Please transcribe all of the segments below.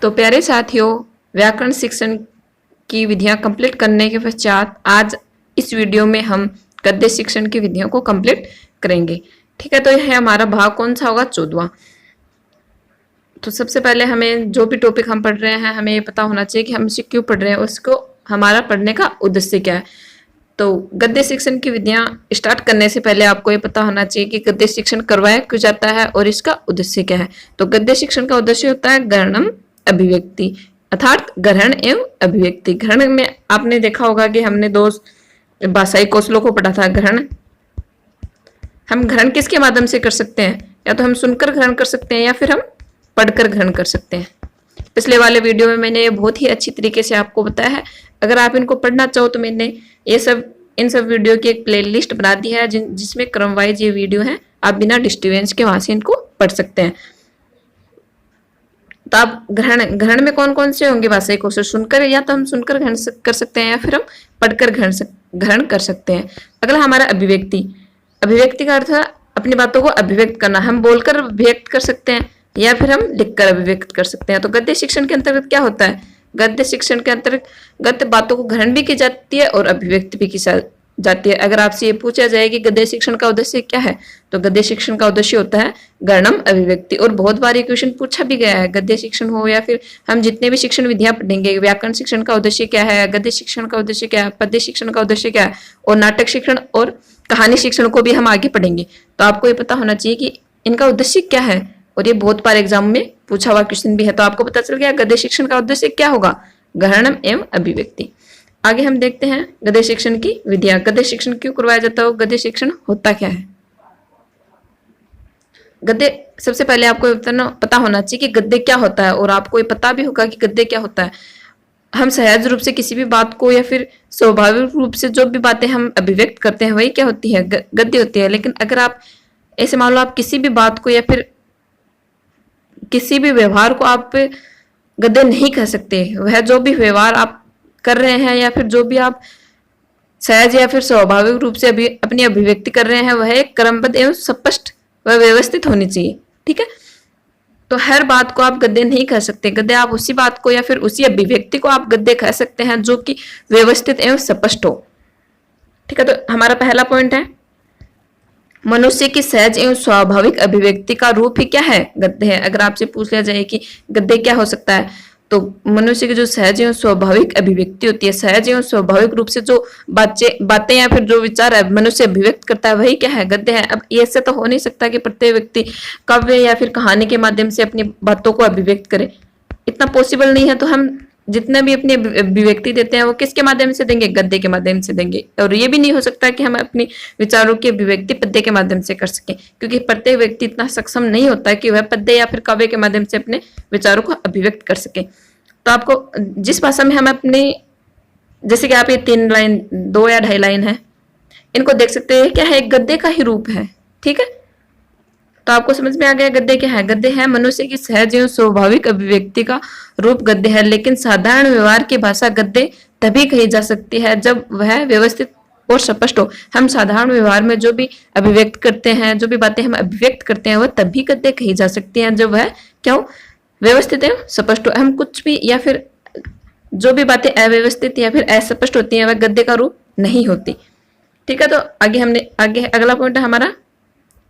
तो प्यारे साथियों, व्याकरण शिक्षण की विधियां कंप्लीट करने के पश्चात आज इस वीडियो में हम गद्य शिक्षण की विधियों को कंप्लीट करेंगे। ठीक है, तो यह हमारा भाग कौन सा होगा? 14वां। तो सबसे पहले हमें जो भी टॉपिक हम पढ़ रहे हैं, हमें ये पता होना चाहिए कि हम इसे क्यों पढ़ रहे हैं, उसको हमारा पढ़ने का उद्देश्य क्या है। तो गद्य शिक्षण की विधियां स्टार्ट करने से पहले आपको ये पता होना चाहिए कि गद्य शिक्षण करवाया क्यों जाता है और इसका उद्देश्य क्या है। तो गद्य शिक्षण का उद्देश्य होता है ग्रहणम अभिव्यक्ति, अर्थात ग्रहण एवं अभिव्यक्ति। ग्रहण में आपने देखा होगा कि हमने दो भाषाई कौशलों को पढ़ा था। ग्रहण, हम ग्रहण किसके माध्यम से कर सकते हैं? या तो हम सुनकर ग्रहण कर सकते हैं या फिर हम पढ़कर ग्रहण कर सकते हैं। पिछले वाले वीडियो में मैंने ये बहुत ही अच्छी तरीके से आपको बताया है। अगर आप इनको पढ़ना चाहो तो मैंने इन सब वीडियो की एक प्लेलिस्ट बना दी है जिसमें क्रम वाइज ये वीडियो है। आप बिना डिस्टर्बेंस के वहां से इनको पढ़ सकते हैं। तो आप ग्रहण में कौन कौन से होंगे भाषाई कौशल? सुनकर, या तो हम सुनकर ग्रहण कर सकते हैं या फिर हम पढ़कर ग्रहण कर सकते हैं। अगला हमारा अभिव्यक्ति। अभिव्यक्ति का अर्थ है अपनी बातों को अभिव्यक्त करना। हम बोलकर अभिव्यक्त कर सकते हैं या फिर हम लिखकर अभिव्यक्त कर सकते हैं। तो गद्य शिक्षण के अंतर्गत क्या होता है? गद्य शिक्षण के अंतर्गत बातों को ग्रहण भी की जाती है और अभिव्यक्ति भी की जाती है। अगर आपसे ये पूछा जाए कि गद्य शिक्षण का उद्देश्य क्या है, तो गद्य शिक्षण का उद्देश्य होता है ग्रहणम अभिव्यक्ति। और बहुत बार ये क्वेश्चन पूछा भी गया है, गद्य शिक्षण हो या फिर हम जितने भी शिक्षण विधियां पढ़ेंगे, व्याकरण शिक्षण का उद्देश्य क्या है, गद्य शिक्षण का उद्देश्य क्या है, पद्य शिक्षण का उद्देश्य क्या है, और नाटक शिक्षण और कहानी शिक्षण को भी हम आगे पढ़ेंगे। तो आपको ये पता होना चाहिए कि इनका उद्देश्य क्या है, और ये बहुत बार एग्जाम में पूछा हुआ क्वेश्चन भी है। तो आपको पता चल गया गद्य शिक्षण का उद्देश्य क्या होगा? ग्रहणम एवं अभिव्यक्ति। आगे हम देखते हैं गद्य शिक्षण की विधियां। गद्य शिक्षण क्यों करवाया जाता है? गद्य शिक्षण होता क्या है? गद्य, सबसे पहले आपको पता होना चाहिए कि गद्य क्या होता है, और आपको ये पता भी होगा कि गद्य क्या होता है। हम सहज रूप से किसी भी बात को या फिर स्वाभाविक रूप से जो भी बातें हम अभिव्यक्त करते हैं वही क्या होती है? गद्य होती है। लेकिन अगर आप ऐसे मान लो आप किसी भी बात को या फिर किसी भी व्यवहार को आप गद्य नहीं कह सकते, वह जो भी व्यवहार आप कर रहे हैं या फिर जो भी आप सहज या फिर स्वाभाविक रूप से अपनी अभिव्यक्ति कर रहे हैं, वह एक क्रमबद्ध एवं स्पष्ट व व्यवस्थित होनी चाहिए। ठीक है, तो हर बात को आप गद्य नहीं कह सकते। गद्य आप उसी बात को या फिर उसी अभिव्यक्ति को आप गद्य कह सकते हैं जो कि व्यवस्थित एवं स्पष्ट हो। ठीक है, तो हमारा पहला पॉइंट है मनुष्य की सहज एवं स्वाभाविक अभिव्यक्ति का रूप ही क्या है? गद्य है। अगर आपसे पूछ लिया जाए कि गद्य क्या हो सकता है, तो मनुष्य की जो सहज एवं स्वाभाविक अभिव्यक्ति होती है, सहज एवं स्वाभाविक रूप से जो बातें या फिर जो विचार है मनुष्य अभिव्यक्त करता है, वही क्या है? गद्य है। अब ऐसे तो हो नहीं सकता कि प्रत्येक व्यक्ति काव्य या फिर कहानी के माध्यम से अपनी बातों को अभिव्यक्त करे, इतना पॉसिबल नहीं है। तो हम जितने भी अपनी अभिव्यक्ति देते हैं वो किसके माध्यम से देंगे? गद्य के माध्यम से देंगे। और ये भी नहीं हो सकता कि हम अपनी विचारों की अभिव्यक्ति पद्य के माध्यम से कर सकें, क्योंकि प्रत्येक व्यक्ति इतना सक्षम नहीं होता कि वह पद्य या फिर काव्य के माध्यम से अपने विचारों को अभिव्यक्त कर सके। तो आपको जिस भाषा में हम अपने, जैसे कि आप ये 3 लाइन, 2 या 2.5 लाइन है, इनको देख सकते हैं, क्या है? एक गद्य का ही रूप है। ठीक है, तो आपको समझ में आ गया गद्य क्या है? गद्य है मनुष्य की सहज एवं स्वाभाविक अभिव्यक्ति का रूप गद्य है। लेकिन साधारण व्यवहार की भाषा गद्य तभी कही जा सकती है जब वह व्यवस्थित और स्पष्ट हो। हम साधारण व्यवहार में जो भी अभिव्यक्त करते हैं, जो भी बातें हम अभिव्यक्त करते हैं, वह तभी गद्य कही जा सकती है जब वह क्या हो? व्यवस्थित एवं स्पष्ट हो। हम कुछ भी या फिर जो भी बातें अव्यवस्थित या फिर अस्पष्ट होती हैं, वह गद्य का रूप नहीं होती। ठीक है, तो आगे अगला पॉइंट है हमारा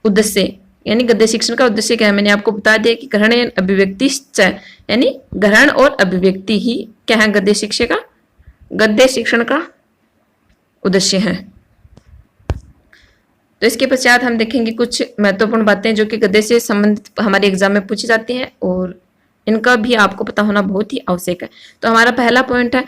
उद्देश्य, यानी गद्य शिक्षण का उद्देश्य क्या है? मैंने आपको बता दिया कि ग्रहण अभिव्यक्ति, यानी ग्रहण और अभिव्यक्ति ही क्या है? गद्य शिक्षण का उद्देश्य है। तो इसके पश्चात हम देखेंगे कुछ महत्वपूर्ण बातें जो कि गद्य से संबंधित हमारे एग्जाम में पूछी जाती हैं, और इनका भी आपको पता होना बहुत ही आवश्यक है। तो हमारा पहला पॉइंट है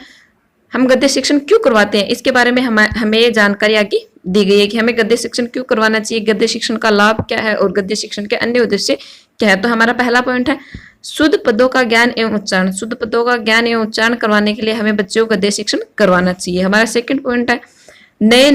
हम गद्य शिक्षण क्यों करवाते हैं। इसके बारे में हमें ये जानकारी आगे दी गई है कि हमें गद्य शिक्षण क्यों करवाना चाहिए, गद्य शिक्षण का लाभ क्या है और गद्य शिक्षण के अन्य उद्देश्य क्या है। तो हमारा पहला पॉइंट है शुद्ध पदों का ज्ञान एवं उच्चारण। शुद्ध पदों का ज्ञान एवं उच्चारण करवाने के लिए हमें बच्चों को गद्य शिक्षण करवाना चाहिए। हमारा सेकंड पॉइंट है नए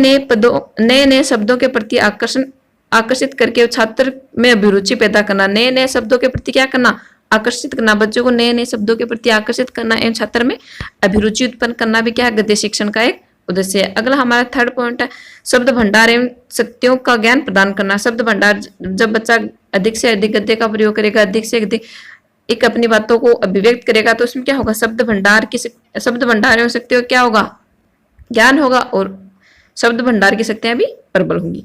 नए शब्दों के प्रति आकर्षित करके छात्र में अभिरुचि पैदा करना। नए नए शब्दों के प्रति क्या करना? आकर्षित करना। बच्चों को नए नए शब्दों के प्रति आकर्षित करना एवं छात्र में अभिरुचि उत्पन्न करना भी क्या है? गद्य शिक्षण का एक उद्देश्य है। अगला हमारा थर्ड पॉइंट है शब्द भंडार एवं शक्तियों का ज्ञान प्रदान करना। शब्द भंडार, जब बच्चा अधिक से अधिक गद्य का प्रयोग करेगा, अधिक से अधिक एक अपनी बातों को अभिव्यक्त करेगा तो उसमें क्या होगा, शब्द भंडार एवं शक्ति क्या होगा, ज्ञान होगा, और शब्द भंडार की शक्तियां भी प्रबल होंगी।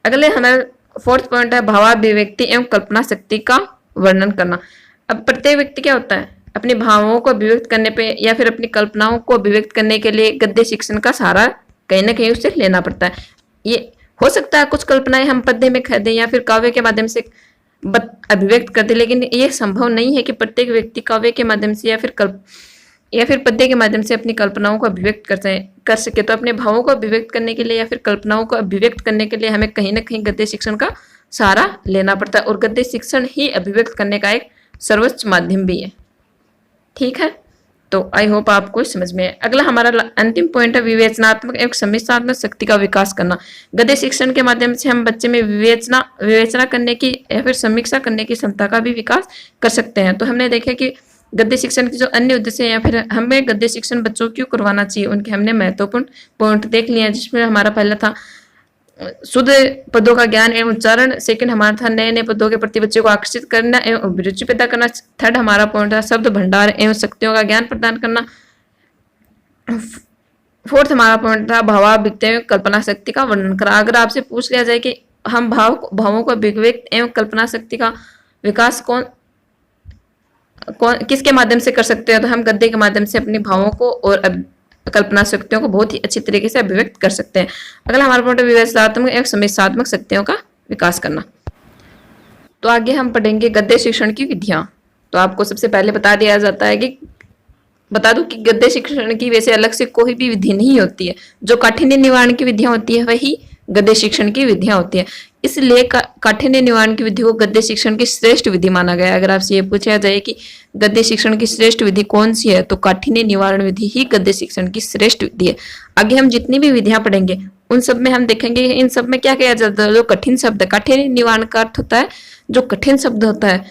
अगले हमारा फोर्थ पॉइंट है भावाभिव्यक्ति एवं कल्पना शक्ति का वर्णन करना। अब प्रत्येक व्यक्ति क्या होता है, अपने भावों को अभिव्यक्त करने पे या फिर अपनी कल्पनाओं को अभिव्यक्त करने के लिए गद्य शिक्षण का सहारा कहीं ना कहीं उससे लेना पड़ता है। ये हो सकता है कुछ कल्पनाएं हम पद्य में कह दें या फिर काव्य के माध्यम से अभिव्यक्त कर दे, लेकिन ये संभव नहीं है कि प्रत्येक व्यक्ति काव्य के माध्यम से या फिर पद्य के माध्यम से अपनी कल्पनाओं को अभिव्यक्त कर सके। तो अपने भावों को अभिव्यक्त करने के लिए या फिर कल्पनाओं को अभिव्यक्त करने के लिए हमें कहीं ना कहीं गद्य शिक्षण का सहारा लेना पड़ता है, और गद्य शिक्षण ही अभिव्यक्त करने का एक सर्वोच्च माध्यम भी है। ठीक है, तो आई होप आपको समझ में है। अगला हमारा अंतिम पॉइंट है विवेचनात्मक एवं समीक्षात्मक शक्ति का विकास करना। गद्य शिक्षण के माध्यम से हम बच्चे में विवेचना करने की या फिर समीक्षा करने की क्षमता का भी विकास कर सकते हैं। तो हमने देखा कि गद्य शिक्षण की जो अन्य उद्देश्य है या फिर हमें गद्य शिक्षण बच्चों क्यों करवाना चाहिए, उनके हमने महत्वपूर्ण पॉइंट देख लिए हैं, जिसमें हमारा पहला था शुद्ध पदों का ज्ञान एवं उच्चारण, सेकंड हमारा था नए नए पदों के प्रति बच्चे को आकर्षित करना एवं अभिरुचि पैदा करना, थर्ड हमारा पॉइंट था शब्द भंडार एवं शक्तियों का ज्ञान प्रदान करना, फोर्थ हमारा पॉइंट था भावाभिव्यक्ति एवं कल्पना शक्ति का वर्णन करना। अगर आपसे पूछ लिया जाए कि हम भावों को अभिव्यक्त एवं कल्पना शक्ति का विकास किसके माध्यम से कर सकते हैं, तो हम गद्य के माध्यम से अपने भावों को और कल्पना शक्तियों को बहुत ही अच्छी तरीके से अभिव्यक्त कर सकते हैं। अगला हमारा पॉइंट है विवेचनात्मक एवं समीक्षात्मक शक्तियों का विकास करना। तो आगे हम पढ़ेंगे गद्य शिक्षण की विधियां। तो आपको सबसे पहले बता दूं कि गद्य शिक्षण की वैसे अलग से कोई भी विधि नहीं होती है। जो काठिन्य निवारण की विधियां होती है वही गद्य शिक्षण की विधियां होती है। इसलिए काठिन्य निवारण की विधि को गद्य शिक्षण की श्रेष्ठ विधि माना गया है। अगर आपसे ये पूछा जाए कि गद्य शिक्षण की श्रेष्ठ विधि कौन सी है, तो काठिन्य निवारण विधि ही गद्य शिक्षण की श्रेष्ठ विधि है। आगे हम जितनी भी विधियां पढ़ेंगे उन सब में हम देखेंगे इन सब में क्या किया जाता है। जो कठिन शब्द है, काठिन्य निवारण का अर्थ होता है जो कठिन शब्द होता है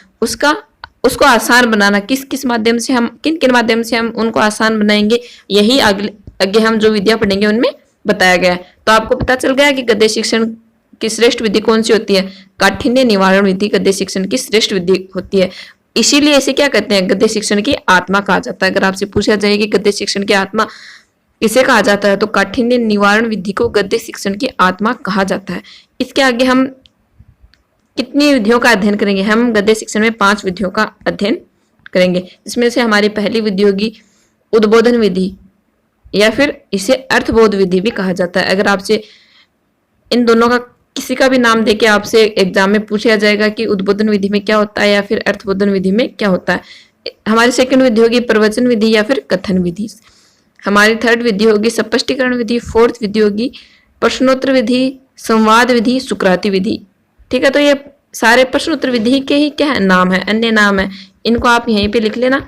उसको आसान बनाना, किस माध्यम से हम किन माध्यम से हम उनको आसान बनाएंगे, यही आगे हम जो विधियां पढ़ेंगे उनमें बताया गया है। तो आपको पता चल गया कि गद्य शिक्षण की श्रेष्ठ विधि कौन सी होती है। काठिन्य निवारण विधि गद्य शिक्षण की श्रेष्ठ विधि होती है। इसीलिए इसे क्या कहते हैं, गद्य शिक्षण की आत्मा कहा जाता है। अगर आपसे पूछा जाए कि गद्य शिक्षण की आत्मा इसे कहा जाता है, तो काठिन्य निवारण विधि को गद्य शिक्षण की आत्मा कहा जाता है। इसके आगे हम कितनी विधियों का अध्ययन करेंगे, हम गद्य शिक्षण में 5 विधियों का अध्ययन करेंगे। इसमें से हमारी पहली विधि होगी उद्बोधन विधि, या फिर इसे अर्थबोध विधि भी कहा जाता है। अगर आपसे इन दोनों का किसी का भी नाम देके आपसे एग्जाम में पूछा जाएगा कि उद्बोधन विधि में क्या होता है या फिर अर्थबोधन विधि में क्या होता है। हमारी सेकंड विधि होगी प्रवचन विधि या फिर कथन विधि। हमारी थर्ड विधि होगी स्पष्टीकरण विधि। फोर्थ विधि होगी प्रश्नोत्तर विधि, संवाद विधि, सुकराती विधि। ठीक है, तो ये सारे प्रश्नोत्तर विधि के ही क्या है, नाम है, अन्य नाम है। इनको आप यहीं पे लिख लेना।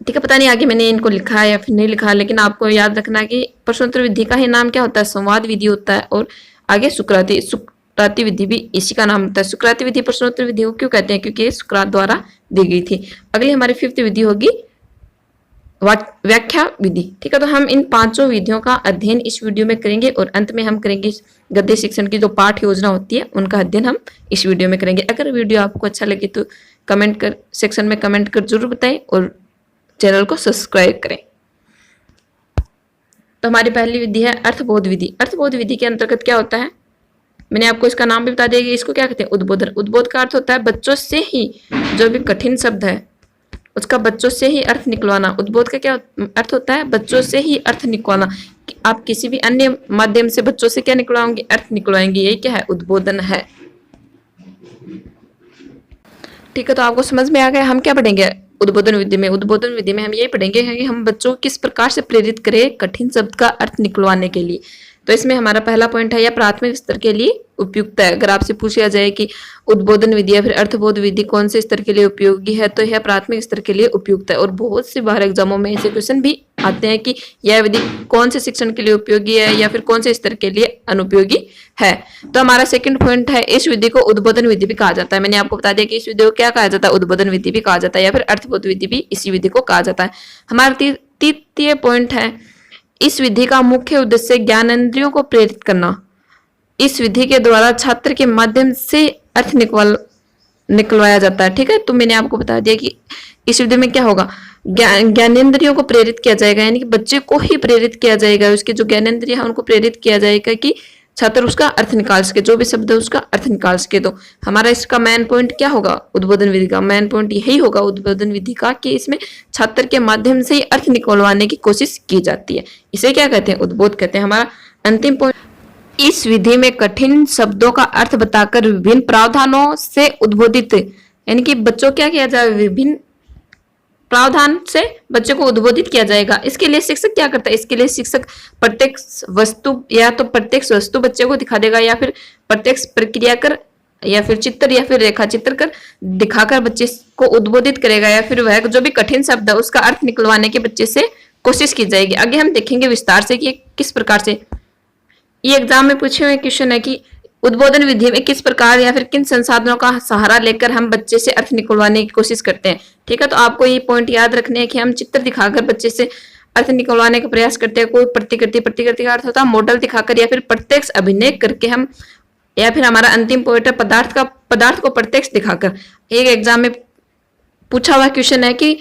ठीक है, पता नहीं आगे मैंने इनको लिखा है या फिर नहीं लिखा, लेकिन आपको याद रखना कि प्रश्नोत्तर विधि का ही नाम क्या होता है, संवाद विधि होता है। और आगे सुकराती विधि भी इसी का नाम होता है। सुकराती विधि प्रश्नोत्तर विधि को क्यों कहते हैं, क्योंकि सुकरात द्वारा दी गई थी। अगली हमारी 5th विधि होगी व्याख्या विधि। ठीक है, तो हम इन 5 विधियों का अध्ययन इस वीडियो में करेंगे और अंत में हम करेंगे गद्य शिक्षण की जो पाठ योजना होती है उनका अध्ययन हम इस वीडियो में करेंगे। अगर वीडियो आपको अच्छा लगे तो सेक्शन में कमेंट कर जरूर बताएं और चैनल को सब्सक्राइब करें। तो हमारी पहली विधि है अर्थबोध विधि। अर्थबोध विधि के अंतर्गत क्या होता है, मैंने आपको इसका नाम भी बता दिया कि इसको क्या कहते हैं, उद्बोधन। उद्बोध का अर्थ होता है बच्चों से ही जो भी कठिन शब्द है उसका बच्चों से ही अर्थ निकलवाना। उद्बोध का क्या अर्थ होता है, बच्चों से ही अर्थ निकलवाना। आप किसी भी अन्य माध्यम से बच्चों से क्या निकलवाएंगे, अर्थ निकलवाएंगे। यही क्या है, उद्बोधन है। ठीक है, तो आपको समझ में आ गया। हम क्या पढ़ेंगे उद्बोधन विधि में। उद्बोधन विधि में हम यही पढ़ेंगे कि हम बच्चों को किस प्रकार से प्रेरित करें कठिन शब्द का अर्थ निकलवाने के लिए। तो इसमें हमारा पहला पॉइंट है, यह प्राथमिक स्तर के लिए उपयुक्त है। अगर आपसे पूछा जाए कि उद्बोधन विधि या फिर अर्थबोध विधि कौन से स्तर के लिए उपयोगी है, तो यह प्राथमिक स्तर के लिए उपयुक्त है। और बहुत से बाहर एग्जामों में ऐसे क्वेश्चन भी आते हैं कि यह विधि कौन से शिक्षण के लिए उपयोगी है या फिर कौन से स्तर के लिए अनुपयोगी है। तो हमारा सेकंड पॉइंट है, इस विधि को उद्बोधन विधि भी कहा जाता है। मैंने आपको बता दिया कि इस विधि को क्या कहा जाता है, उद्बोधन विधि भी कहा जाता है या फिर अर्थबोध विधि भी इसी विधि को कहा जाता है। हमारा तृतीय पॉइंट है, इस विधि का मुख्य उद्देश्य ज्ञानेंद्रियों को प्रेरित करना। इस विधि के द्वारा छात्र के माध्यम से अर्थ निकलवाया जाता है। ठीक है, तो मैंने आपको बता दिया कि इस विधि में क्या होगा, ज्ञानेंद्रियों को प्रेरित किया जाएगा, यानी कि बच्चे को ही प्रेरित किया जाएगा, उसके जो ज्ञानेंद्रिय है उनको प्रेरित किया जाएगा कि छात्र उसका अर्थ निकाल सके, जो भी शब्द है उसका अर्थ निकाल सके। तो हमारा इसका मेन पॉइंट क्या होगा, उद्बोधन विधि का मेन पॉइंट यही होगा उद्बोधन विधि का, कि इसमें छात्र के माध्यम से ही अर्थ निकलवाने की कोशिश की जाती है। इसे क्या कहते हैं, उद्बोध कहते हैं। हमारा अंतिम पॉइंट, इस विधि में कठिन शब्दों का अर्थ बताकर विभिन्न प्रावधानों से उद्बोधित, यानी कि बच्चों क्या किया जाए, विभिन्न प्रावधान से बच्चों को उद्बोधित किया जाएगा। इसके लिए शिक्षक क्या करता है, इसके लिए शिक्षक प्रत्यक्ष वस्तु, या तो प्रत्यक्ष वस्तु बच्चे को दिखा देगा, या फिर प्रत्यक्ष प्रक्रिया कर, या फिर चित्र या फिर रेखा चित्र कर दिखाकर बच्चे को उद्बोधित करेगा, या फिर वह जो भी कठिन शब्द है उसका अर्थ निकलवाने के बच्चे से कोशिश की जाएगी। आगे हम देखेंगे विस्तार से कि किस प्रकार से ये एग्जाम में पूछे हुए क्वेश्चन है कि उद्बोधन विधि में किस प्रकार या फिर किन संसाधनों का सहारा लेकर हम बच्चे से अर्थ निकलवाने की कोशिश करते हैं। ठीक है, तो आपको ये पॉइंट याद रखने हैं कि हम चित्र दिखाकर बच्चे से अर्थ निकलवाने का प्रयास करते हैं। कोई प्रतिकृति का अर्थ होता है मॉडल दिखाकर, या फिर प्रत्यक्ष अभिनय करके हम, या फिर हमारा अंतिम पॉइंट है पदार्थ को प्रत्यक्ष दिखाकर। एक एग्जाम में पूछा हुआ क्वेश्चन है कि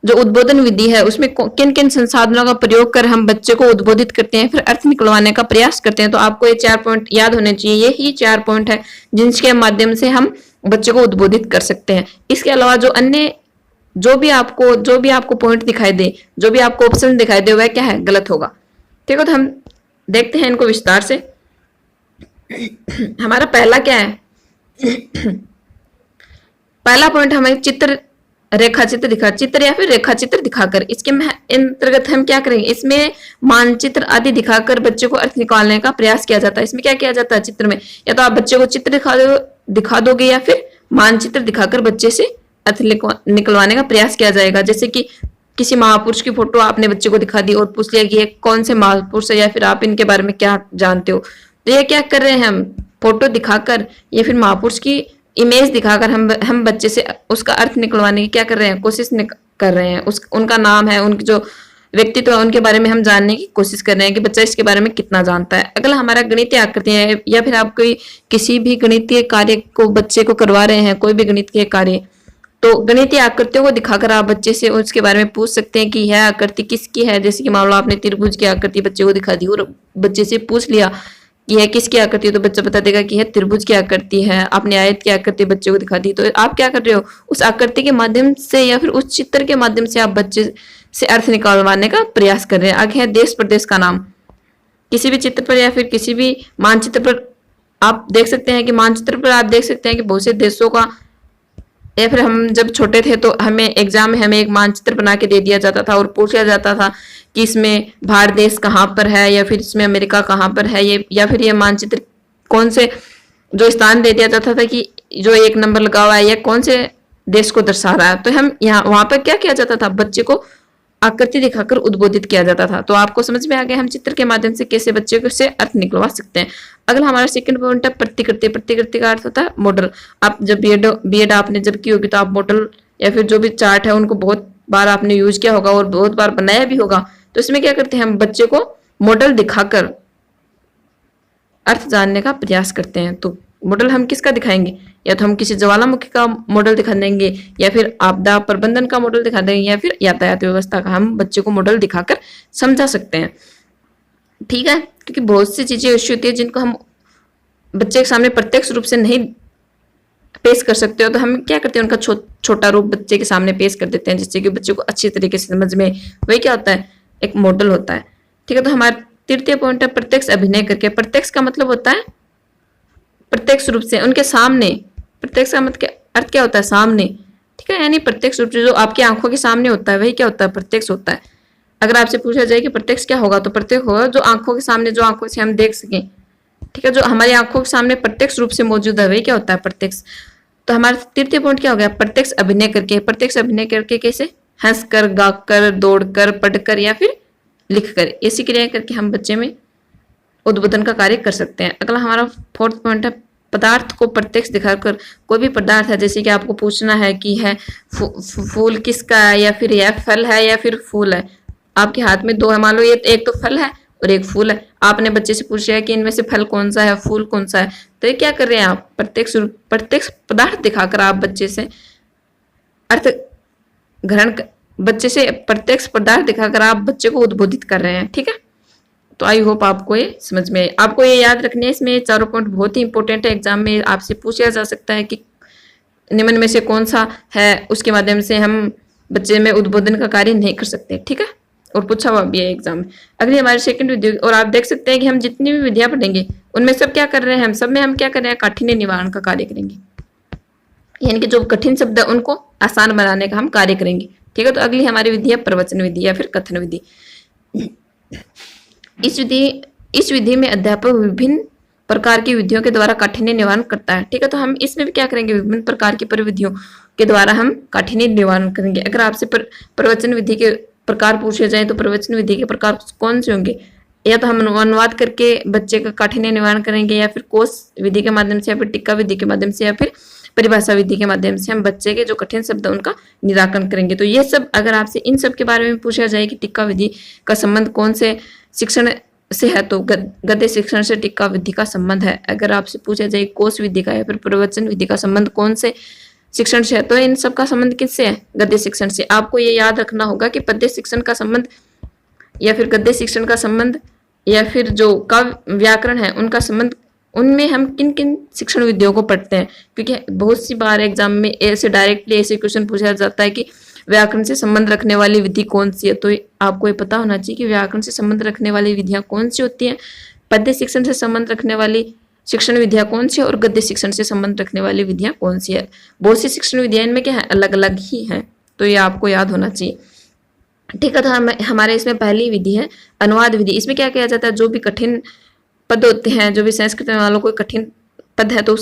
जो उद्बोधन विधि है उसमें किन किन संसाधनों का प्रयोग कर हम बच्चे को उद्बोधित करते हैं, फिर अर्थ निकलवाने का प्रयास करते हैं। तो आपको ये 4 पॉइंट याद होने चाहिए। यही 4 पॉइंट है जिनके माध्यम से हम बच्चे को उद्बोधित कर सकते हैं। इसके अलावा जो अन्य जो भी आपको पॉइंट दिखाई दे, जो भी आपको ऑप्शन दिखाई दे, वह क्या है, गलत होगा। ठीक है, तो हम देखते हैं इनको विस्तार से। हमारा पहला क्या है, पहला पॉइंट हमें रेखा चित्र या फिर रेखा चित्र दिखाकर, इसके अंतर्गत हम क्या करेंगे, इसमें मानचित्र आदि दिखाकर बच्चे को अर्थ निकालने का प्रयास किया जाता है। इसमें क्या किया जाता है, चित्र में या तो आप बच्चे को चित्र दिखा दोगे या फिर मानचित्र दिखाकर बच्चे से अर्थ निकलवाने का प्रयास किया जाएगा। जैसे कि किसी महापुरुष की फोटो आपने बच्चे को दिखा दी और पूछ लिया कि ये कौन से महापुरुष है, या फिर आप इनके बारे में क्या जानते हो। तो ये क्या कर रहे हैं, हम फोटो दिखाकर या फिर महापुरुष की इमेज दिखाकर हम बच्चे से उसका अर्थ निकलवाने की क्या कर रहे हैं, कोशिश कर रहे हैं। उनका नाम है, उनके जो व्यक्तित्व है उनके बारे में हम जानने की कोशिश कर रहे हैं कि बच्चा इसके बारे में कितना जानता है। अगला हमारा गणितीय आकृति है, या फिर आप कोई किसी भी गणितीय कार्य को बच्चे को करवा रहे हैं, कोई भी गणितीय कार्य, तो गणितीय आकृतियों को दिखाकर आप बच्चे से उसके बारे में पूछ सकते हैं कि यह आकृति किसकी है। जैसे कि मान लो आपने त्रिभुज की आकृति बच्चे को दिखा दी और बच्चे से पूछ लिया कि यह किसकी आकृति है, तो बच्चा बता देगा कि यह त्रिभुज की आकृति है। आपने आयत की आकृति बच्चे को दिखा दी, तो आप क्या कर रहे हो, उस आकृति के माध्यम से या फिर उस चित्र के माध्यम से आप बच्चे से अर्थ निकालवाने का प्रयास कर रहे हैं। आगे है देश प्रदेश का नाम। किसी भी चित्र पर या फिर किसी भी मानचित्र पर आप देख सकते हैं कि मानचित्र पर आप देख सकते हैं कि बहुत से देशों का, या फिर हम जब छोटे थे तो हमें एग्जाम में हमें एक मानचित्र बना के दे दिया जाता था और पूछा जाता था कि इसमें भारत देश कहाँ पर है, या फिर इसमें अमेरिका कहाँ पर है, ये या फिर ये मानचित्र कौन से जो स्थान दे दिया जाता था कि जो 1 नंबर लगा हुआ है यह कौन से देश को दर्शा रहा है। तो हम यहाँ वहां पर क्या किया जाता था, बच्चे को आकृति दिखाकर उद्बोधित किया जाता था। तो आपको समझ में आ गया हम चित्र के माध्यम से कैसे बच्चे को से अर्थ निकलवा सकते हैं। अगला हमारा सेकंड पॉइंट है प्रतिकृति का अर्थ होता है मॉडल। आप जब बीएड आपने जब की होगी तो आप मॉडल या फिर जो भी चार्ट है उनको बहुत बार आपने यूज किया होगा और बहुत बार बनाया भी होगा। तो इसमें क्या करते हैं, हम बच्चे को मॉडल दिखाकर अर्थ जानने का प्रयास करते हैं। तो मॉडल हम किसका दिखाएंगे, या तो हम किसी ज्वालामुखी का मॉडल दिखा देंगे, या फिर आपदा प्रबंधन का मॉडल दिखा देंगे, या फिर यातायात व्यवस्था का हम बच्चे को मॉडल दिखाकर समझा सकते हैं। ठीक है, क्योंकि बहुत सी चीजें ऐसी होती है जिनको हम बच्चे के सामने प्रत्यक्ष रूप से नहीं पेश कर सकते हो, तो हम क्या करते हैं उनका छोटा रूप बच्चे के सामने पेश कर देते हैं, जिससे कि बच्चे को अच्छी तरीके से समझ में, वही क्या होता है, एक मॉडल होता है। ठीक है, तो हमारा तृतीय पॉइंट है प्रत्यक्ष अभिनय करके। प्रत्यक्ष का मतलब होता है प्रत्यक्ष रूप से उनके सामने। प्रत्यक्ष का मतलब अर्थ क्या होता है, सामने। ठीक है, यानी प्रत्यक्ष रूप से जो आपकी आंखों के सामने होता है वही क्या होता है, प्रत्यक्ष होता है। अगर आपसे पूछा जाए कि प्रत्यक्ष क्या होगा, तो प्रत्यक्ष होगा जो आंखों के सामने, जो आंखों से हम देख सकें। ठीक है, जो हमारी आंखों के सामने प्रत्यक्ष रूप से मौजूद है वही क्या होता है, प्रत्यक्ष। तो हमारा तृतीय पॉइंट क्या हो गया, प्रत्यक्ष अभिनय करके। प्रत्यक्ष अभिनय करके कैसे, हंसकर, गाकर, दौड़कर, पढ़कर या फिर लिखकर, ऐसी क्रियाएं करके हम बच्चे में उद्बोधन का कार्य कर सकते हैं। अगला हमारा फोर्थ पॉइंट है पदार्थ को प्रत्यक्ष दिखाकर। कोई भी पदार्थ है, जैसे कि आपको पूछना है कि है फूल किसका है, या फिर यह फल है या फिर फूल है। आपके हाथ में 2 है, मान लो ये एक तो फल है, और एक फूल है। आपने बच्चे से पूछा है कि इनमें से फल कौन सा है, फूल कौन सा है, तो ये क्या कर रहे हैं आप, प्रत्यक्ष पदार्थ दिखाकर आप बच्चे से अर्थ ग्रहण, बच्चे से प्रत्यक्ष पदार्थ दिखाकर आप बच्चे को उद्बोधित कर रहे हैं। ठीक है, तो आई होप आपको ये समझ में आए। आपको ये याद रखने हैं, इसमें चारों पॉइंट बहुत ही इंपॉर्टेंट है, एग्जाम में आपसे पूछा जा सकता है कि निम्न में से कौन सा है, उसके माध्यम से हम बच्चे में उद्बोधन का कार्य नहीं कर सकते। ठीक है, और पूछा हुआ भी है एग्जाम में। अगली हमारी सेकंड विधि, और आप देख सकते हैं कि हम जितनी भी विधियां पढ़ेंगे उनमें सब क्या कर रहे हैं, हम सब में हम क्या कर रहे हैं, काठिन्य निवारण का कार्य करेंगे, यानी कि जो कठिन शब्द है उनको आसान बनाने का हम कार्य करेंगे। ठीक है, तो अगली हमारी विधि है प्रवचन विधि या फिर कथन विधि। इस विधि में अध्यापक विभिन्न प्रकार की विधियों के द्वारा काठिन्य निवारण करता है। ठीक है, तो हम इसमें भी क्या करेंगे, विभिन्न प्रकार की परिविधियों के द्वारा हम काठिन्य निवारण करेंगे। अगर आपसे प्रवचन विधि के प्रकार पूछे जाए तो प्रवचन विधि के प्रकार कौन से होंगे, या तो हम अनुवाद करके बच्चे का काठिन्य निवारण करेंगे, या फिर कोश विधि के माध्यम से, या फिर टीका विधि के माध्यम से, या फिर परिभाषा विधि के माध्यम से हम बच्चे के जो कठिन शब्द है उनका निराकरण करेंगे। तो ये सब अगर आपसे इन सब के बारे में पूछा जाए कि टीका विधि का संबंध कौन से शिक्षण से है, तो गद्य शिक्षण से टीका विधि का संबंध है। अगर आपसे पूछा जाए कोश विधि का या फिर प्रवचन विधि का संबंध कौन से शिक्षण से है, तो इन सब का संबंध किससे है, गद्य शिक्षण से। आपको ये याद रखना होगा कि पद्य शिक्षण का संबंध या फिर गद्य शिक्षण का संबंध या फिर जो काव्य व्याकरण है उनका संबंध, उनमें हम किन किन शिक्षण विधियों को पढ़ते हैं, क्योंकि बहुत सी बार एग्जाम में ऐसे डायरेक्टली ऐसे क्वेश्चन पूछा जाता है कि व्याकरण से संबंध रखने वाली विधि कौन सी है। तो आपको ये पता होना चाहिए कि व्याकरण से संबंध रखने वाली विधियां कौन सी होती हैं, पद्य शिक्षण से संबंध रखने वाली शिक्षण विधियां कौन सी है, और गद्य शिक्षण से संबंध रखने वाली विधियां कौन सी है। बहुत सी शिक्षण विधियां इनमें क्या है, अलग अलग ही हैं, तो ये आपको याद होना चाहिए। ठीक है, तो हमारे इसमें पहली विधि है अनुवाद विधि। इसमें क्या किया जाता है, जो भी कठिन पद होते हैं, जो भी संस्कृत में वालों कोई कठिन पद है तो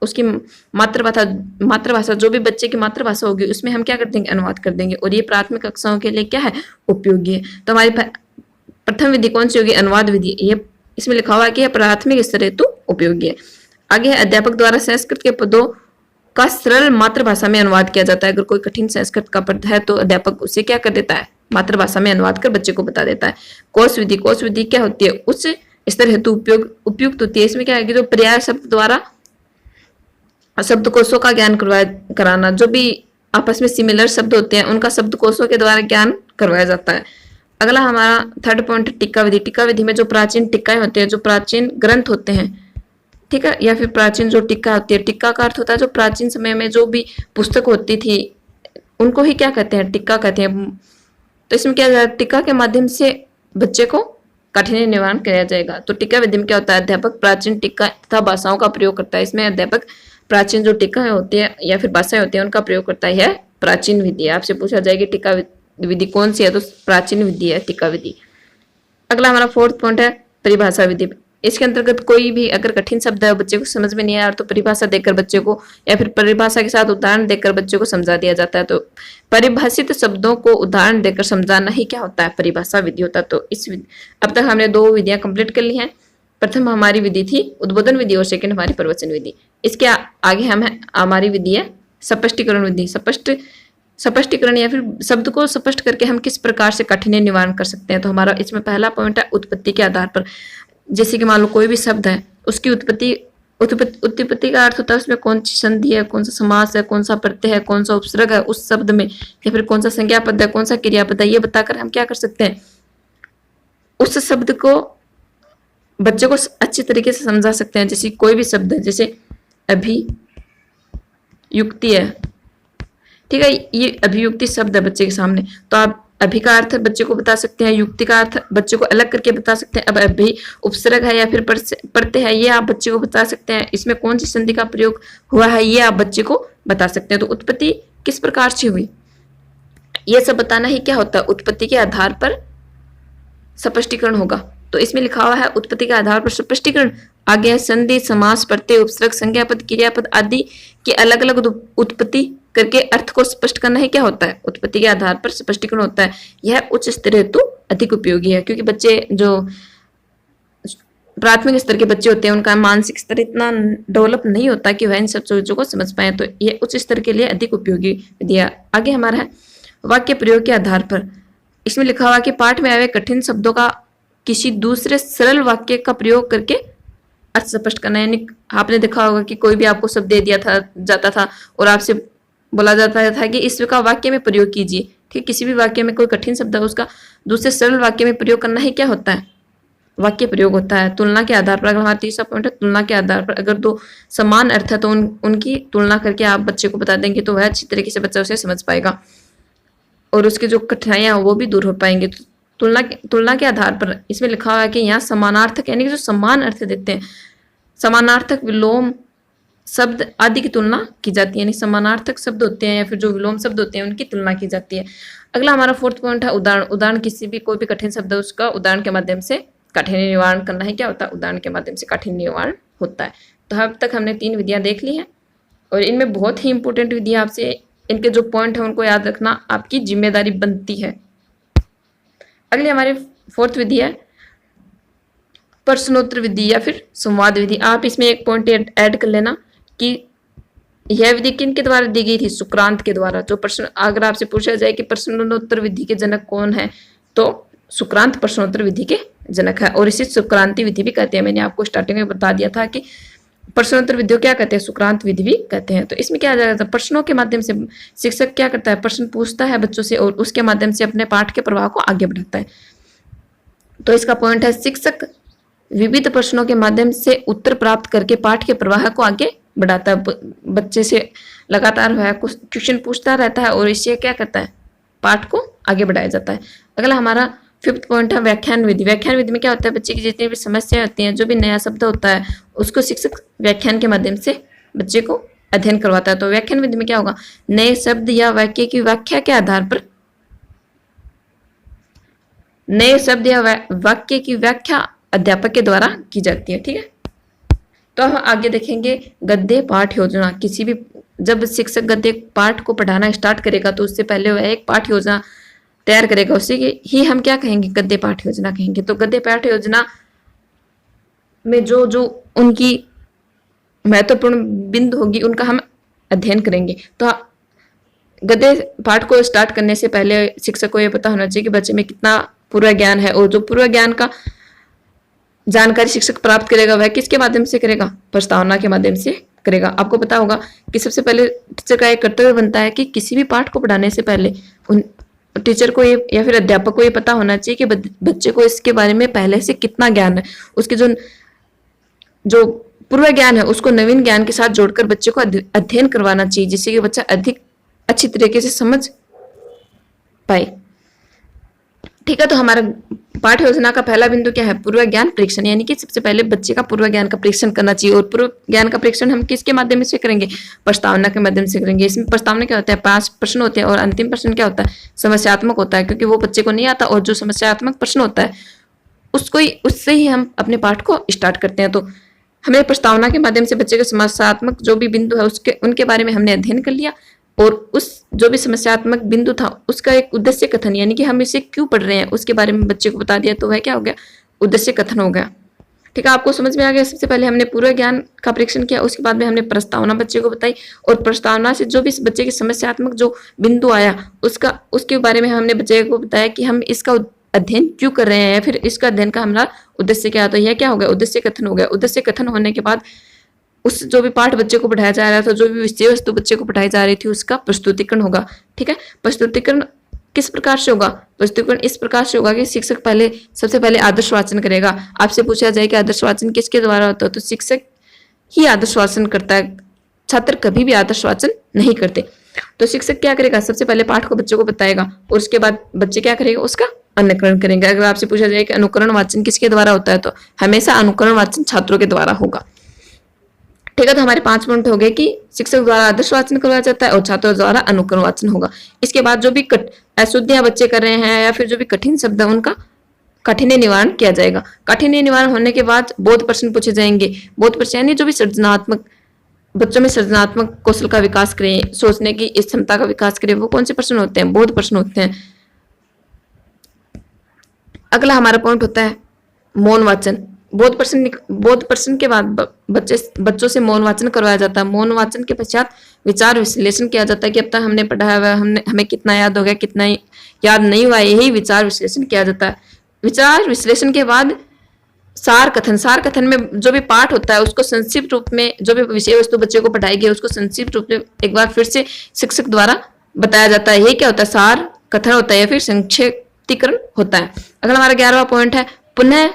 उसकी मातृभाषा जो भी बच्चे की मातृभाषा होगी उसमें हम क्या कर देंगे, अनुवाद कर देंगे, और ये प्राथमिक कक्षाओं के लिए क्या है, उपयोगी है। तो हमारी प्रथम विधि कौन सी होगी, अनुवाद विधि। ये इसमें लिखा हुआ है कि यह प्राथमिक स्तर हेतु उपयोगी है। आगे है अध्यापक द्वारा संस्कृत के पदों का सरल मातृभाषा में अनुवाद किया जाता है। अगर कोई कठिन संस्कृत का पद है तो अध्यापक उसे क्या कर देता है, मातृभाषा में अनुवाद कर बच्चे को बता देता है। कोश विधि क्या होती है, उच्च स्तर हेतु उपयुक्त होती है। इसमें क्या है कि जो पर्याय शब्द द्वारा शब्दकोशों का ज्ञान कराना, जो भी आपस में सिमिलर शब्द होते हैं उनका शब्दकोशों के द्वारा ज्ञान करवाया जाता है। अगला हमारा थर्ड पॉइंट टीका विधि। टीका विधि में जो प्राचीन टीकाएं होते हैं, जो प्राचीन ग्रंथ होते हैं, ठीक है, या फिर प्राचीन जो टीका होती है, टीका का अर्थ होता है जो प्राचीन समय में जो भी पुस्तक होती थी उनको ही क्या कहते हैं, टीका कहते हैं। तो इसमें क्या जाएगा, टीका के माध्यम से बच्चे को काठिन्य निवारण किया जाएगा। तो टीका विधि में क्या होता है, अध्यापक प्राचीन टीका तथा भाषाओं का प्रयोग करता है। इसमें अध्यापक प्राचीन जो टीका होती है या फिर भाषाएं होती है उनका प्रयोग करता है। प्राचीन विधि है। आपसे पूछा जाएगी टीका विधि कौन सी है, तो प्राचीन विधि है टीका विधि। अगला हमारा फोर्थ पॉइंट है परिभाषा विधि। इसके अंतर्गत कोई भी अगर कठिन शब्द है बच्चे को समझ में नहीं आया तो परिभाषा देकर बच्चे को या फिर परिभाषा के साथ उदाहरण देकर बच्चे को समझा दिया जाता है। तो परिभाषित शब्दों को उदाहरण देकर समझाना ही क्या होता है, परिभाषा विधि होता है। तो अब तक हमने 2 विधियां कंप्लीट कर ली हैं। प्रथम हमारी विधि थी उद्बोधन विधि और सेकंड हमारी प्रवचन विधि। इसके आगे हमारी विधि है स्पष्टीकरण विधि। स्पष्टीकरण या फिर शब्द को स्पष्ट करके हम किस प्रकार से काठिन्य निवारण कर सकते हैं। तो हमारा इसमें पहला पॉइंट है उत्पत्ति के आधार पर। जैसे कि मान लो कोई भी शब्द है, उसकी उत्पत्ति का अर्थ होता है उसमें कौन सी संधि है, कौन सा समास है, कौन सा प्रत्यय है, कौन सा उपसर्ग है उस शब्द में, या फिर कौन सा संज्ञा पद है, कौन सा क्रियापद है। ये बताकर हम क्या कर सकते हैं, उस शब्द को बच्चे को अच्छी तरीके से समझा सकते हैं। जैसे कोई भी शब्द है, जैसे अभियुक्ति है, ठीक है, ये अभियुक्ति शब्द है बच्चे के सामने, तो आप अभि का अर्थ बच्चे को बता सकते हैं, युक्ति का अर्थ बच्चे को अलग करके बता सकते हैं। अब अभि उपसर्ग है या फिर प्रत्यय है, ये आप बच्चे को बता सकते हैं। इसमें कौन सी संधि का प्रयोग हुआ है, ये आप बच्चे को बता सकते हैं। तो उत्पत्ति किस प्रकार से हुई, ये सब बताना ही क्या होता है, उत्पत्ति के आधार पर स्पष्टीकरण होगा। तो इसमें लिखा हुआ है उत्पत्ति के आधार पर स्पष्टीकरण। आगे है संधि, समास, प्रत्यय, उपसर्ग, संज्ञापद, क्रियापद आदि की अलग अलग उत्पत्ति करके अर्थ को स्पष्ट करना ही क्या होता है, उत्पत्ति के आधार पर स्पष्टीकरण होता है। यह उच्च स्तर हेतु अधिक उपयोगी है, क्योंकि बच्चे जो प्राथमिक स्तर के बच्चे होते हैं उनका मानसिक स्तर इतना डेवलप नहीं होता कि वह इन सब चीजों को समझ पाए। तो यह उच्च स्तर के लिए अधिक उपयोगी दिया। आगे हमारा है वाक्य प्रयोग के आधार पर। इसमें लिखा हुआ कि पाठ में आए कठिन शब्दों किसी दूसरे सरल वाक्य का प्रयोग करके अर्थ स्पष्ट करना। यानी आपने देखा होगा कि कोई भी आपको शब्द दे दिया था जाता था और आपसे बोला जाता था कि इसका वाक्य में प्रयोग कीजिए। ठीक, किसी भी वाक्य में कोई कठिन शब्द है उसका दूसरे सरल वाक्य में प्रयोग करना ही क्या होता है, वाक्य प्रयोग होता है। तुलना के आधार पर, अगर हमारा तीसरा पॉइंट है तुलना के आधार पर, अगर दो समान अर्थ है तो उनकी तुलना करके आप बच्चे को बता देंगे तो वह अच्छी तरीके से बच्चा उसे समझ पाएगा और उसकी जो कठिनाइयां वो भी दूर हो पाएंगे। तो तुलना के आधार पर इसमें लिखा हुआ है कि यहाँ समानार्थक यानी कि जो समान अर्थ देते हैं, समानार्थक विलोम शब्द आदि की तुलना की जाती है। यानी समानार्थक शब्द होते हैं या फिर जो विलोम शब्द होते हैं उनकी तुलना की जाती है। अगला हमारा फोर्थ पॉइंट है उदाहरण। उदाहरण किसी भी कोई भी कठिन शब्द है उसका उदाहरण के माध्यम से काठिन्य निवारण करना है। क्या होता है, उदाहरण के माध्यम से काठिन्य निवारण होता है। तो अब तक हमने 3 विधियां देख ली हैं और इनमें बहुत ही इंपॉर्टेंट विधियां, आपसे इनके जो पॉइंट है उनको याद रखना आपकी जिम्मेदारी बनती है। अगली हमारी 4th विधि है प्रश्नोत्तर विधि या फिर संवाद विधि। आप इसमें एक पॉइंट ऐड कर लेना कि यह विधि किनके द्वारा दी गई थी, सुक्रांत के द्वारा। जो प्रश्न अगर आपसे पूछा जाए कि प्रश्नोत्तर विधि के जनक कौन है तो सुक्रांत प्रश्नोत्तर विधि के जनक है और इसे सुक्रांति विधि भी कहते हैं। मैंने आपको स्टार्टिंग में बता दिया था कि प्रश्नोत्तर विधि क्या कहते हैं, सुक्रांत विधि भी कहते हैं। तो इसमें क्या जाता है, प्रश्नों के माध्यम से शिक्षक क्या करता है, प्रश्न पूछता है बच्चों से और उसके माध्यम से अपने पाठ के प्रवाह को आगे बढ़ाता है। तो इसका पॉइंट है शिक्षक विविध प्रश्नों के माध्यम से उत्तर प्राप्त करके पाठ के प्रवाह को आगे बढ़ाता है। बच्चे से लगातार वह क्वेश्चन पूछता रहता है और इससे क्या करता है, पाठ को आगे बढ़ाया जाता है। अगला हमारा 5th पॉइंट है व्याख्यान विधि। व्याख्यान विधि में क्या होता है, बच्चे की जितनी भी समस्या होती हैं, जो भी नया शब्द होता है उसको शिक्षक व्याख्यान के माध्यम से बच्चे को अध्ययन करवाता है। तो व्याख्यान विधि में क्या होगा, नए शब्द या वाक्य की व्याख्या के आधार पर, नए शब्द या वाक्य की व्याख्या अध्यापक के द्वारा की जाती है। ठीक है, तो हम आगे देखेंगे गद्य पाठ योजना। किसी भी जब शिक्षक गद्य पाठ को पढ़ाना स्टार्ट करेगा तो उससे पहले वह एक पाठ योजना तैयार करेगा, उसे ही हम क्या कहेंगे, गद्य पाठ योजना कहेंगे। तो गद्य पाठ योजना में जो जो उनकी महत्वपूर्ण बिंदु होगी उनका हम अध्ययन करेंगे। तो गद्य पाठ को स्टार्ट करने से पहले शिक्षक को यह पता होना चाहिए कि बच्चे में कितना पूर्व ज्ञान है और जो पूर्व ज्ञान का जानकारी शिक्षक प्राप्त करेगा वह किसके माध्यम से करेगा, प्रस्तावना के माध्यम से करेगा। आपको पता होगा कि सबसे पहले टीचर का एक कर्तव्य बनता है कि किसी भी पाठ को पढ़ाने से पहले उन टीचर को ये या फिर अध्यापक को ये पता होना चाहिए कि बच्चे को इसके बारे में पहले से कितना ज्ञान है। उसके जो पूर्व ज्ञान है उसको नवीन ज्ञान के साथ जोड़कर बच्चे को अध्ययन करवाना चाहिए, जिससे कि बच्चा अधिक अच्छी तरीके से समझ पाए। ठीक है, तो हमारा पाठ योजना का पहला बिंदु क्या है, पूर्व ज्ञान परीक्षण। यानी कि सबसे पहले बच्चे का पूर्व ज्ञान का परीक्षण करना चाहिए और पूर्व ज्ञान का परीक्षण हम किसके माध्यम से करेंगे, प्रस्तावना के माध्यम से करेंगे। इसमें प्रस्तावना क्या होता है, 5 प्रश्न होते हैं और अंतिम प्रश्न क्या होता है, समस्यात्मक होता है, क्योंकि वो बच्चे को नहीं आता और जो समस्यात्मक प्रश्न होता है उससे ही हम अपने पाठ को स्टार्ट करते हैं। तो हमें प्रस्तावना के माध्यम से बच्चे के समस्यात्मक जो भी बिंदु है उनके बारे में हमने अध्ययन कर लिया और उस जो भी समस्यात्मक बिंदु था उसका एक उद्देश्य कथन, यानी कि हम इसे क्यों पढ़ रहे हैं उसके बारे में बच्चे को बता दिया, तो वह क्या हो गया, उद्देश्य कथन हो गया। ठीक है, आपको समझ में आ गया। सबसे पहले हमने पूर्व ज्ञान का परीक्षण किया, उसके बाद में हमने प्रस्तावना बच्चे को बताई और प्रस्तावना से जो भी बच्चे की समस्यात्मक जो बिंदु आया उसके बारे में हमने बच्चे को बताया कि हम इसका अध्ययन क्यों कर रहे हैं या फिर इसका अध्ययन का हमारा उद्देश्य क्या है। तो यह क्या हो गया, उद्देश्य कथन हो गया। उद्देश्य कथन होने के बाद उस जो भी पाठ बच्चे को पढ़ाया जा रहा था, जो भी विषय वस्तु बच्चे को पढ़ाई जा रही थी उसका प्रस्तुतिकरण होगा। ठीक है, प्रस्तुतिकरण किस प्रकार से होगा, प्रस्तुतिकरण इस प्रकार से होगा कि शिक्षक सबसे पहले आदर्श वाचन करेगा। आपसे पूछा जाए कि आदर्श वाचन किसके द्वारा होता है, तो शिक्षक ही आदर्श वाचन करता है, छात्र कभी भी आदर्श वाचन नहीं करते। तो शिक्षक क्या करेगा, सबसे पहले पाठ को बच्चों को बताएगा और उसके बाद बच्चे क्या करेगा, उसका अनुकरण करेंगे। अगर आपसे पूछा जाए कि अनुकरण वाचन किसके द्वारा होता है, तो हमेशा अनुकरण वाचन छात्रों के द्वारा होगा। ठीक है, तो हमारे 5 पॉइंट हो गए कि शिक्षक द्वारा आदर्श वाचन करवाया जाता है और छात्रों द्वारा अनुकरण वाचन होगा। इसके बाद जो भी अशुद्धियां बच्चे कर रहे हैं या फिर जो भी कठिन शब्द है उनका काठिन्य निवारण किया जाएगा। काठिन्य निवारण होने के बाद बोध प्रश्न पूछे जाएंगे। बोध प्रश्न यानी जो भी सृजनात्मक बच्चों में सृजनात्मक कौशल का विकास करें, सोचने की इस क्षमता का विकास करें, वो कौन से प्रश्न होते हैं, बोध प्रश्न होते हैं। अगला हमारा पॉइंट होता है मौन वाचन। बोध प्रश्न के बाद बच्चों से मौन वाचन करवाया जाता है। मौन वाचन के पश्चात विचार विश्लेषण किया जाता है कि अब तक हमने पढ़ा हुआ हमें कितना याद हो गया, कितना याद नहीं हुआ, यही विचार विश्लेषण किया जाता है। विचार विश्लेषण के बाद सार कथन में जो भी पाठ होता है उसको संक्षिप्त रूप में, जो भी विषय वस्तु बच्चे को पढ़ाई गई उसको संक्षिप्त रूप में एक बार फिर से शिक्षक द्वारा बताया जाता है। ये क्या होता है? सार कथन होता है या फिर संक्षिप्तीकरण होता है। अगला हमारा 11वां पॉइंट है पुनः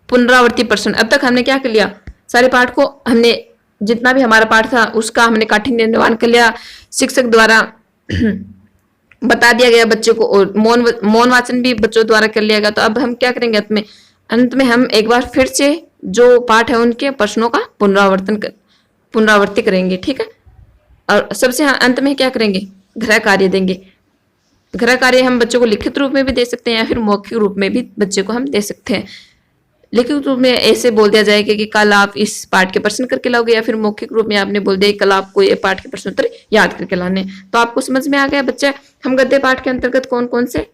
पुनरावृत्ति प्रश्न। अब तक हमने क्या कर लिया? सारे पाठ को हमने, जितना भी हमारा पाठ था उसका हमने काठिन्य निर्माण कर लिया, शिक्षक द्वारा बता दिया गया बच्चों को, और मौन वाचन भी बच्चों द्वारा कर लिया गया। तो अब हम क्या करेंगे? अंत में हम एक बार फिर से जो पाठ है उनके प्रश्नों का पुनरावृत्ति करेंगे, ठीक है। और सबसे अंत में क्या करेंगे? गृह कार्य देंगे। गृह कार्य हम बच्चों को लिखित रूप में भी दे सकते हैं या फिर मौखिक रूप में भी बच्चे को हम दे सकते हैं। लिखित रूप में ऐसे बोल दिया जाएगा कि कल आप इस पाठ के प्रश्न करके लाओगे, या फिर मौखिक रूप में आपने बोल दिया कल आपको ये पाठ के प्रश्न उत्तर याद करके लाने। तो आपको समझ में आ गया बच्चे हम गद्य पाठ के अंतर्गत कौन कौन से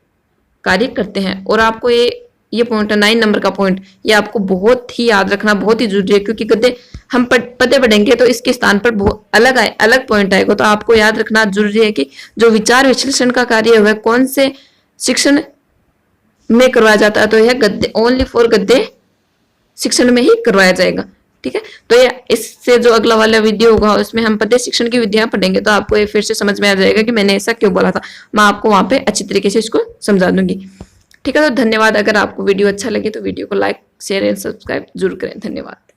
कार्य करते हैं। और आपको ये पॉइंट है 9 नंबर का पॉइंट, ये आपको बहुत ही याद रखना बहुत ही जरूरी है, क्योंकि गद्य हम पढ़ते बढ़ेंगे तो इसके स्थान पर बहुत अलग पॉइंट आएगा। तो आपको याद रखना जरूरी है कि जो विचार विश्लेषण का कार्य है वह कौन से शिक्षण में करवाया जाता है। तो यह गद्य ओनली फॉर गद्य शिक्षण में ही करवाया जाएगा, ठीक है। तो ये इससे जो अगला वाला वीडियो होगा उसमें हम पद्य शिक्षण की विधियां पढ़ेंगे, तो आपको ये फिर से समझ में आ जाएगा कि मैंने ऐसा क्यों बोला था। मैं आपको वहां पे अच्छी तरीके से इसको समझा दूंगी, ठीक है। तो धन्यवाद। अगर आपको वीडियो अच्छा लगे तो वीडियो को लाइक शेयर एंड सब्सक्राइब जरूर करें। धन्यवाद।